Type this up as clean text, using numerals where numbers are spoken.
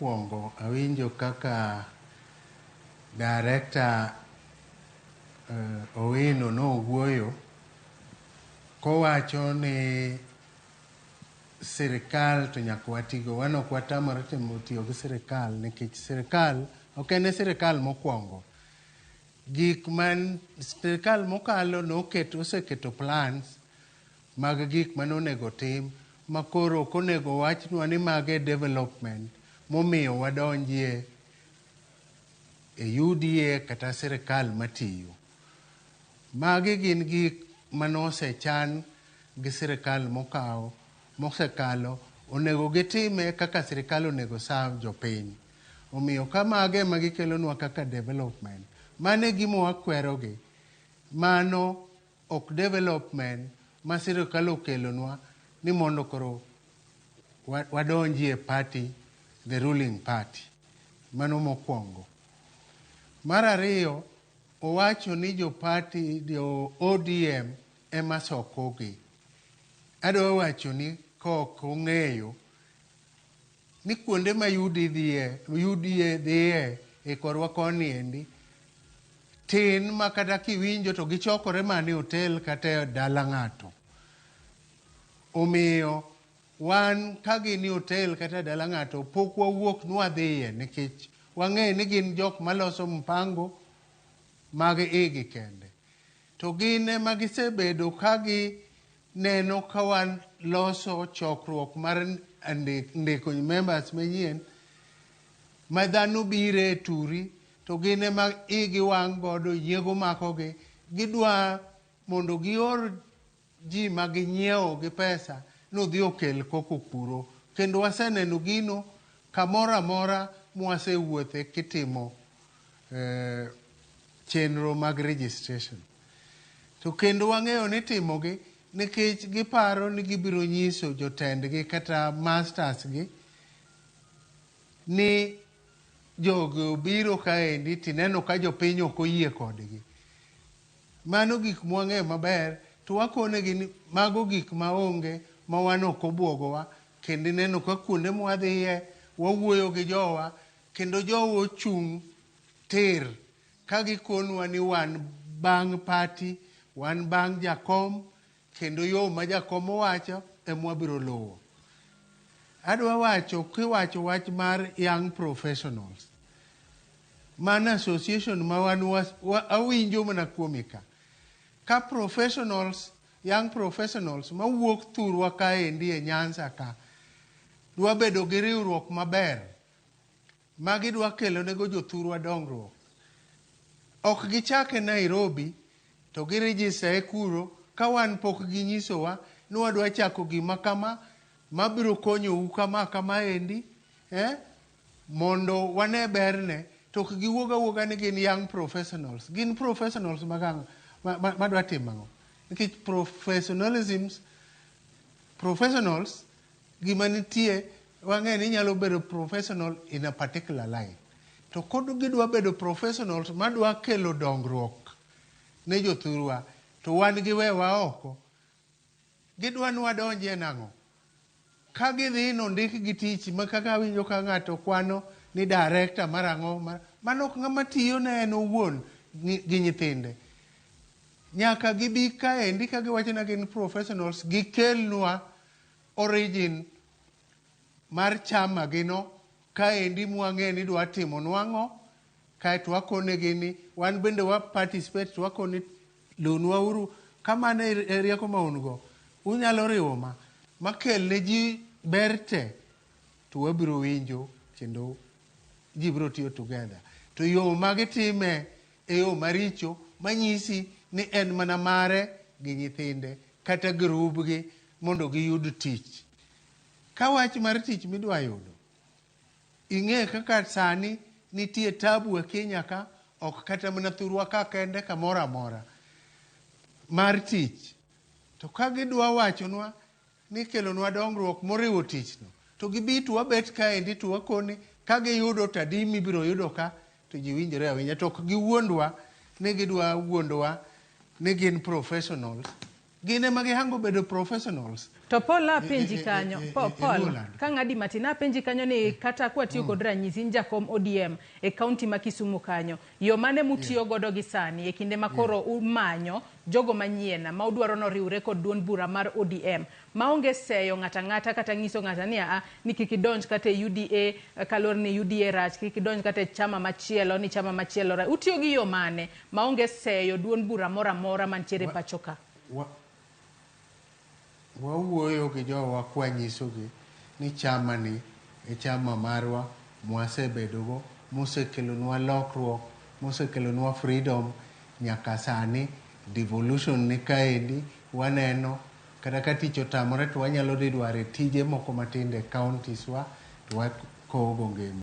mokwongo awinjo kaka director Otieno nowuoyo kowacho ni sirkal to nyaka watigo, wan ok watamore tiyo gi sirkal nikech sirkal ok en sirkal mokwongo. Gik man sirkal mokalo oseketo plans mag gik manonego tim makoro konego wachnwa ni mage development momiyo wadonjie e UDA kata sirkal matiyo. Magi gin gik manosechan gi sirkal mosekalo onego gitime kaka sirkal onego serve jopiny. Omiyo kamage magikelonwa kaka development, mano e gima wakwerogi. Mano ok development ma sirkal okelonwa ni mondo koro wadonjie party, the ruling party. Mano mokwongo. Mar ariyo, owacho ni jo ODM ema sokogi. Adwa wacho ni kok ong'eyo ni kuonde ma UDA dhiye e korwa koni endi tin ma kata kiwinjo to gichokore mane hotel kata e dala ng'ato. Omiyo wan kagini hotel kata dala ng'ato pok wawuok nwadhiye nikech wang'e ni gin jok maloso mpango mag igi kende. To gin ema gisebedo kagi neno ka wan loso chokruok mar ndiko members manyien ma dhano bire turi, to gin ema igi wang' godo, yiego makogi, gidwa mondo gior ji maginyiewo gi pesa nodhi okel koko kuro. Kendo waseneno gino kamoro amora mwasewuothe kitimo chenro mag registration. To kendo wang'eyo ni timogi nikech giparo ni gibiro nyiso jotendgi kata masters gi ni jogo biro kaendi tineno ka jopiny ok oyie kodgi. Mano gik mwang'eyo maber, to wakonegi ni mago gik maonge ma wan ok obwogowa, kendo neno ka kuonde mwadhiye wawuoyo gi jowa, kendo jowa ochung' tir ka gikonwa ni wan bang' party, wan bang' jakom, kendo yo ma jakom owacho emwabiro luwo. Adwa wacho kiwacho wach mar young professionals. Mana association ma wan awinjo mana kuomi ka professionals, young professionals mawuok thurwa kaendi e Nyanza ka dwa bedo gi riwruok maber magidwa kelo nego jothurwa dongruok. Ok gichake Nairobi to giregister e kuro ka wan pok ginyisowa ni wadwa chako gima kama mabiro konyo u kama endi mondo wane berne, to ok giwuoga ni gin young professionals. Gin professionals madwa timo. Nikech professionals gima nitie wang'e ni nyalo bedo professional in a particular line. To kod gidwa bedo professionals madwa kelo dongruok ne jothurwa, to wan giwewa oko. Gidwa nwa donje nang'o? Ka gidhi nondik gi tich ma kaka winjo ka ng'ato kwano ni director marang'o, mano ok ng'ama tiyo ne en owuon gi nyithinde. Nyaka gibi kaendi ka giwacho na gin professionals, gikelnwa origin mar chama gino kaendi mwang'e ni dwa timo nwang'o, kaeto wakonegi ni wan bende wa participate, to wakoni lunwa uru kamano e rieko ma ungo. Unyalo riwo makel ne ji berte, to wabiro winjo kendo ji biro tiyo together. To yo magitime e yo maricho manyisi ni en mana mare gi nyithinde kata grubgi mondo giyud tich. Ka wach mar tich midwa yudo, ing'e kaka sani nitie tabu e Kenya ka, ok kata mana thurwa ka kende, kamoro amora mar tich. To ka gidwa wachonwa ni kelonwa dongruok moriwo tichno, to gibi to wabet kaendi to wakoni ka giyudo tadi mibiro yudo ka, to ji winjore awinya. To ok giwuondwa ni gidwa wuondowa ni gin professionals gine ma gihango bedo professionals. To Paul penji kanyo, Paul, ka ng'adi matin penji kanyo ni kata kwa tiyo kod ranyisi jakom ODM e kaunti ma Kisumu kanyo, yo mane mutiyo godo gi sani e kinde makoro umanyo jogo manyiena ma udwaro no riwre kod duond bura mar ODM ma onge seyo ng'ata kata ngiso ng'ata ni kikidonj kata UDA kalor ni UDA rach, kikidonj kata chama machielo ni chama machielo rach. Utiyo gi yo mane ma onge seyo duond bura mora mora mantiere pachoka? Wawuoyo gi jowa kwanyisogi ni chama ni e chama marwa mwasebedogo, mosekelonwa lokruok, mosekelonwa freedom nyaka sani. Devolution ni kaendi waneno kata ka tich otamore to wanyalo dhi dware tije moko matinde counties wa to wakogo ngima.